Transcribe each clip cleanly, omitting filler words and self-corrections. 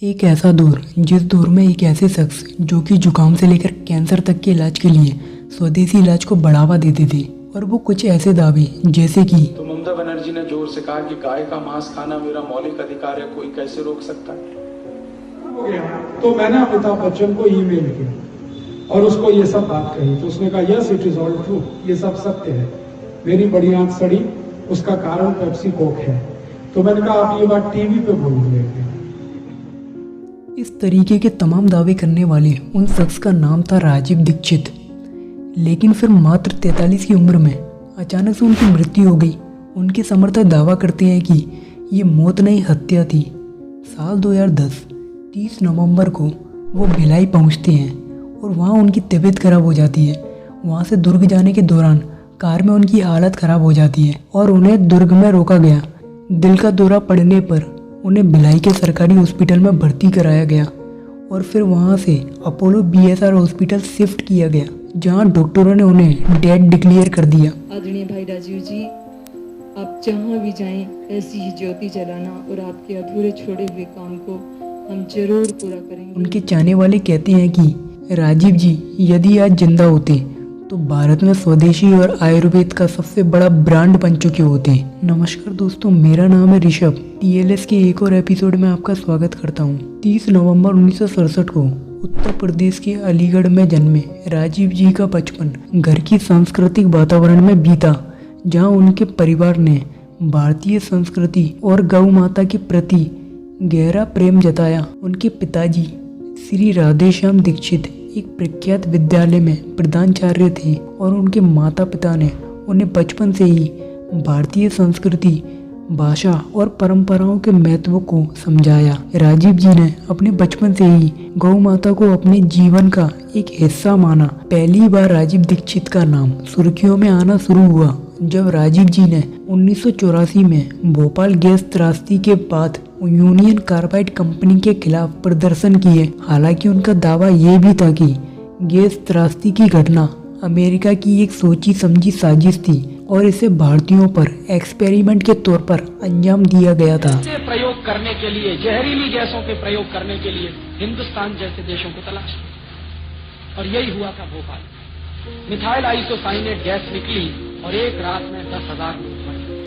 एक ऐसा दौर जिस दौर में एक ऐसे शख्स जो कि जुकाम से लेकर कैंसर तक के इलाज के लिए स्वदेशी इलाज को बढ़ावा देते थे, और वो कुछ ऐसे दावे जैसे कि तो ममता बनर्जी ने जोर से कहा कि गाय का मांस खाना मेरा मौलिक अधिकार है, कोई कैसे रोक सकता है। हो गया तो मैंने अमिताभ बच्चन को ईमेल किया और उसको ये सब बात कही, तो उसने कहा yes it is all true, ये सब सत्य है। मेरी बड़ी आंख सड़ी, उसका कारण पेप्सी कोक है। तो मैंने कहा आप ये बात टीवी पे बोलिए। इस तरीके के तमाम दावे करने वाले उन शख्स का नाम था राजीव दीक्षित। लेकिन फिर मात्र 43 की उम्र में अचानक से उनकी मृत्यु हो गई। उनके समर्थक दावा करते हैं कि ये मौत नहीं हत्या थी। साल 2010 30 नवंबर को वो भिलाई पहुंचते हैं और वहां उनकी तबीयत खराब हो जाती है। वहां से दुर्ग जाने के दौरान कार में उनकी हालत खराब हो जाती है और उन्हें दुर्ग में रोका गया। दिल का दौरा पड़ने पर उन्हें भिलाई के सरकारी हॉस्पिटल में भर्ती कराया गया और फिर वहां से अपोलो बीएसआर हॉस्पिटल शिफ्ट किया गया, जहां डॉक्टरों ने उन्हें डेड डिक्लेयर कर दिया। आदरणीय भाई राजीव जी, आप जहाँ भी जाएं ऐसी ही ज्योति जलाना और आपके अधूरे छोड़े हुए काम को हम जरूर पूरा करेंगे। उनके चाहने वाले कहते हैं कि राजीव जी यदि आज जिंदा होते तो भारत में स्वदेशी और आयुर्वेद का सबसे बड़ा ब्रांड बन चुके होते। नमस्कार दोस्तों, मेरा नाम है ऋषभ। टीएलएस के एक और एपिसोड में आपका स्वागत करता हूँ। 30 नवंबर 1967 को उत्तर प्रदेश के अलीगढ़ में जन्मे राजीव जी का बचपन घर की सांस्कृतिक वातावरण में बीता, जहाँ उनके परिवार ने भारतीय संस्कृति और गौ माता के प्रति गहरा प्रेम जताया। उनके पिताजी श्री राधेश्याम दीक्षित एक प्रख्यात विद्यालय में प्रधानाचार्य थे और उनके माता पिता ने उन्हें बचपन से ही भारतीय संस्कृति, भाषा और परंपराओं के महत्व को समझाया। राजीव जी ने अपने बचपन से ही गौ माता को अपने जीवन का एक हिस्सा माना। पहली बार राजीव दीक्षित का नाम सुर्खियों में आना शुरू हुआ जब राजीव जी ने 1984 में भोपाल गैस त्रासदी के बाद यूनियन कार्बाइड कंपनी के खिलाफ प्रदर्शन किए। हालांकि उनका दावा यह भी था कि गैस त्रासदी की घटना अमेरिका की एक सोची समझी साजिश थी और इसे भारतीयों पर एक्सपेरिमेंट के तौर पर अंजाम दिया गया था। प्रयोग करने के लिए, जहरीली गैसों के प्रयोग करने के लिए हिंदुस्तान जैसे देशों को तलाश, और यही हुआ था भोपाल। मिथाइल आइसोसाइनेट गैस निकली और एक रात में 10,000 लोग मरे।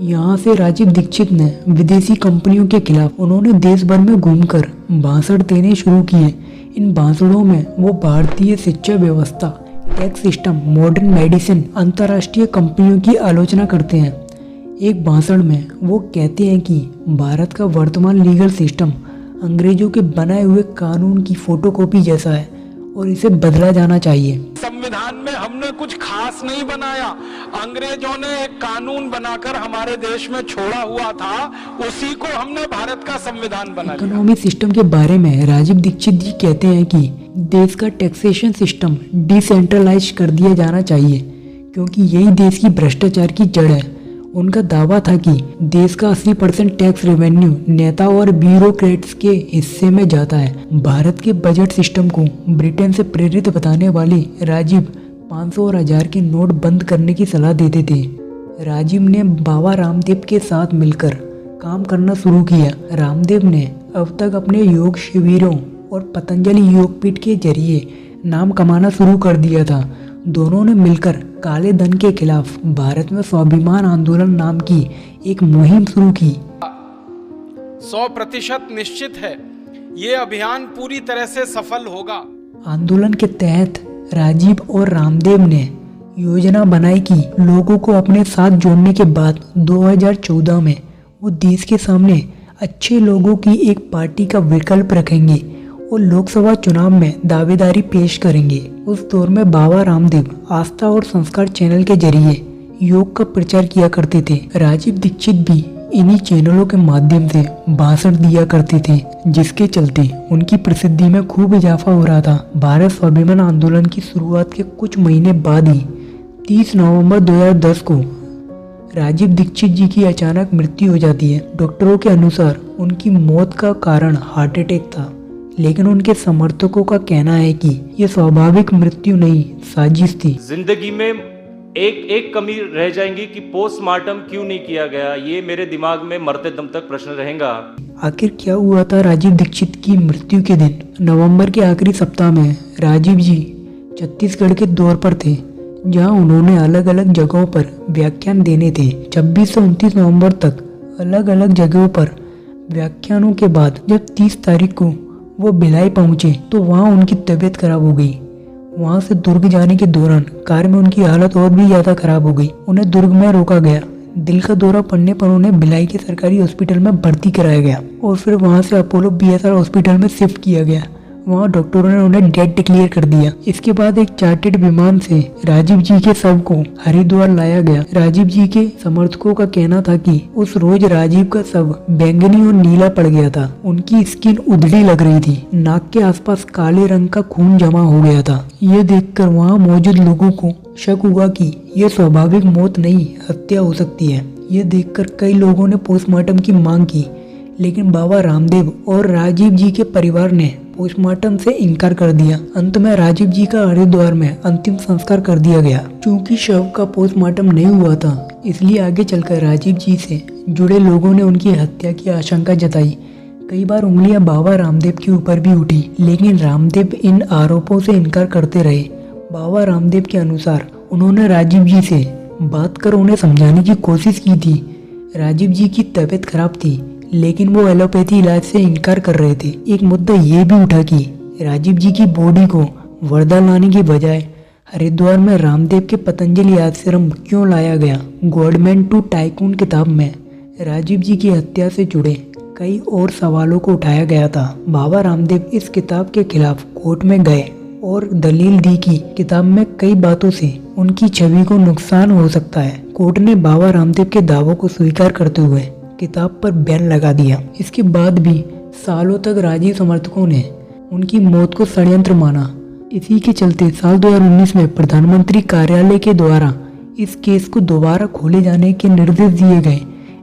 यहाँ से राजीव दीक्षित ने विदेशी कंपनियों के खिलाफ उन्होंने देश भर में घूमकर भाषण देने शुरू किए। इन भाषणों में वो भारतीय शिक्षा व्यवस्था, टैक्स सिस्टम, मॉडर्न मेडिसिन, अंतर्राष्ट्रीय कंपनियों की आलोचना करते हैं। एक भाषण में वो कहते हैं कि भारत का वर्तमान लीगल सिस्टम अंग्रेजों के बनाए हुए कानून की फोटोकॉपी जैसा है और इसे बदला जाना चाहिए। संविधान में हमने कुछ खास नहीं बनाया, अंग्रेजों ने एक कानून बनाकर हमारे देश में छोड़ा हुआ था, उसी को हमने भारत का संविधान बना लिया। इकोनॉमिक सिस्टम के बारे में राजीव दीक्षित जी कहते हैं कि देश का टैक्सेशन सिस्टम डिसेंट्रलाइज कर दिया जाना चाहिए, क्योंकि यही देश की भ्रष्टाचार की जड़ है। उनका दावा था कि देश का 80% टैक्स रेवेन्यू नेता और ब्यूरोक्रेट्स के हिस्से में जाता है। भारत के बजट सिस्टम को ब्रिटेन से प्रेरित बताने वाले राजीव 500 और 1000 के नोट बंद करने की सलाह देते थे। राजीव ने बाबा रामदेव के साथ मिलकर काम करना शुरू किया। रामदेव ने अब तक अपने योग शिविरों और पतंजलि योगपीठ के जरिए नाम कमाना शुरू कर दिया था। दोनों ने मिलकर काले धन के खिलाफ भारत में स्वाभिमान आंदोलन नाम की एक मुहिम शुरू की। 100% निश्चित है ये अभियान पूरी तरह से सफल होगा। आंदोलन के तहत राजीव और रामदेव ने योजना बनाई कि लोगों को अपने साथ जोड़ने के बाद 2014 में वो देश के सामने अच्छे लोगों की एक पार्टी का विकल्प रखेंगे और लोकसभा चुनाव में दावेदारी पेश करेंगे। उस दौर में बाबा रामदेव आस्था और संस्कार चैनल के जरिए योग का प्रचार किया करते थे। राजीव दीक्षित भी इन्हीं चैनलों के माध्यम से भाषण दिया करते थे, जिसके चलते उनकी प्रसिद्धि में खूब इजाफा हो रहा था। भारत स्वाभिमान आंदोलन की शुरुआत के कुछ महीने बाद ही 30 नवंबर 2010 को राजीव दीक्षित जी की अचानक मृत्यु हो जाती है। डॉक्टरों के अनुसार उनकी मौत का कारण हार्ट अटैक था, लेकिन उनके समर्थकों का कहना है कि यह स्वाभाविक मृत्यु नहीं, साजिश थी। जिंदगी में एक कमी रह जाएंगी कि पोस्टमार्टम क्यों नहीं किया गया। ये मेरे दिमाग में मरते दम तक प्रश्न रहेगा। आखिर क्या हुआ था राजीव दीक्षित की मृत्यु के दिन? नवंबर के आखिरी सप्ताह में राजीव जी छत्तीसगढ़ के दौर पर थे, जहां उन्होंने अलग अलग जगहों पर व्याख्यान देने थे। 26 से 29 नवंबर तक अलग अलग जगहों पर व्याख्यानों के बाद जब 30 तारीख को वो भिलाई पहुंचे तो वहां उनकी तबीयत खराब हो गई। वहां से दुर्ग जाने के दौरान कार में उनकी हालत और भी ज्यादा खराब हो गई। उन्हें दुर्ग में रोका गया। दिल का दौरा पड़ने पर उन्हें भिलाई के सरकारी हॉस्पिटल में भर्ती कराया गया और फिर वहां से अपोलो बीएसआर हॉस्पिटल में शिफ्ट किया गया। वहां डॉक्टरों ने उन्हें डेड डिक्लेयर कर दिया। इसके बाद एक चार्टर्ड विमान से राजीव जी के शव को हरिद्वार लाया गया। राजीव जी के समर्थकों का कहना था कि उस रोज राजीव का शव बैंगनी और नीला पड़ गया था। उनकी स्किन उधड़ी लग रही थी। नाक के आसपास काले रंग का खून जमा हो गया था। ये देखकर वहाँ मौजूद लोगों को शक हुआ कि यह स्वाभाविक मौत नहीं, हत्या हो सकती है। ये देखकर कई लोगों ने पोस्टमार्टम की मांग की, लेकिन बाबा रामदेव और राजीव जी के परिवार ने पोस्टमार्टम से इनकार कर दिया। अंत में राजीव जी का हरिद्वार में अंतिम संस्कार कर दिया गया। क्योंकि शव का पोस्टमार्टम नहीं हुआ था, इसलिए आगे चलकर राजीव जी से जुड़े लोगों ने उनकी हत्या की आशंका जताई। कई बार उंगलियां बाबा रामदेव के ऊपर भी उठी, लेकिन रामदेव इन आरोपों से इनकार करते रहे। बाबा रामदेव के अनुसार उन्होंने राजीव जी से बात कर उन्हें समझाने की कोशिश की थी। राजीव जी की तबीयत खराब थी, लेकिन वो एलोपैथी इलाज से इनकार कर रहे थे। एक मुद्दा ये भी उठा कि राजीव जी की बॉडी को वर्धा लाने की बजाय हरिद्वार में रामदेव के पतंजलि आश्रम क्यों लाया गया। गवर्नमेंट टू टाइकून किताब में राजीव जी की हत्या से जुड़े कई और सवालों को उठाया गया था। बाबा रामदेव इस किताब के खिलाफ कोर्ट में गए और दलील दी कि किताब में कई बातों से उनकी छवि को नुकसान हो सकता है। कोर्ट ने बाबा रामदेव के दावों को स्वीकार करते हुए किताब पर बैन लगा दिया। इसके बाद भी सालों तक राजीव समर्थकों ने उनकी मौत को षड्यंत्र माना। इसी के चलते साल 2019 में प्रधानमंत्री कार्यालय के द्वारा इस केस को दोबारा खोले जाने के निर्देश दिए गए,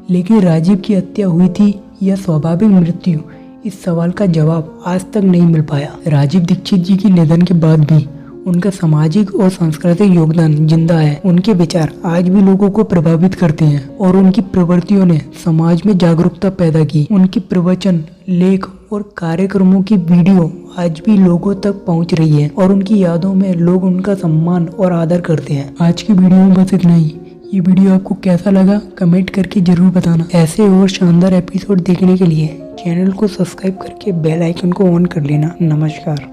लेकिन राजीव की हत्या हुई थी या स्वाभाविक मृत्यु, इस सवाल का जवाब आज तक नहीं मिल पाया। राजीव दीक्षित जी के निधन के बाद भी उनका सामाजिक और सांस्कृतिक योगदान जिंदा है। उनके विचार आज भी लोगों को प्रभावित करते हैं और उनकी प्रवृत्तियों ने समाज में जागरूकता पैदा की। उनकी प्रवचन, लेख और कार्यक्रमों की वीडियो आज भी लोगों तक पहुंच रही है और उनकी यादों में लोग उनका सम्मान और आदर करते हैं। आज की वीडियो में बस इतना ही। ये वीडियो आपको कैसा लगा कमेंट करके जरूर बताना। ऐसे और शानदार एपिसोड देखने के लिए चैनल को सब्सक्राइब करके बेल आइकन को ऑन कर लेना। नमस्कार।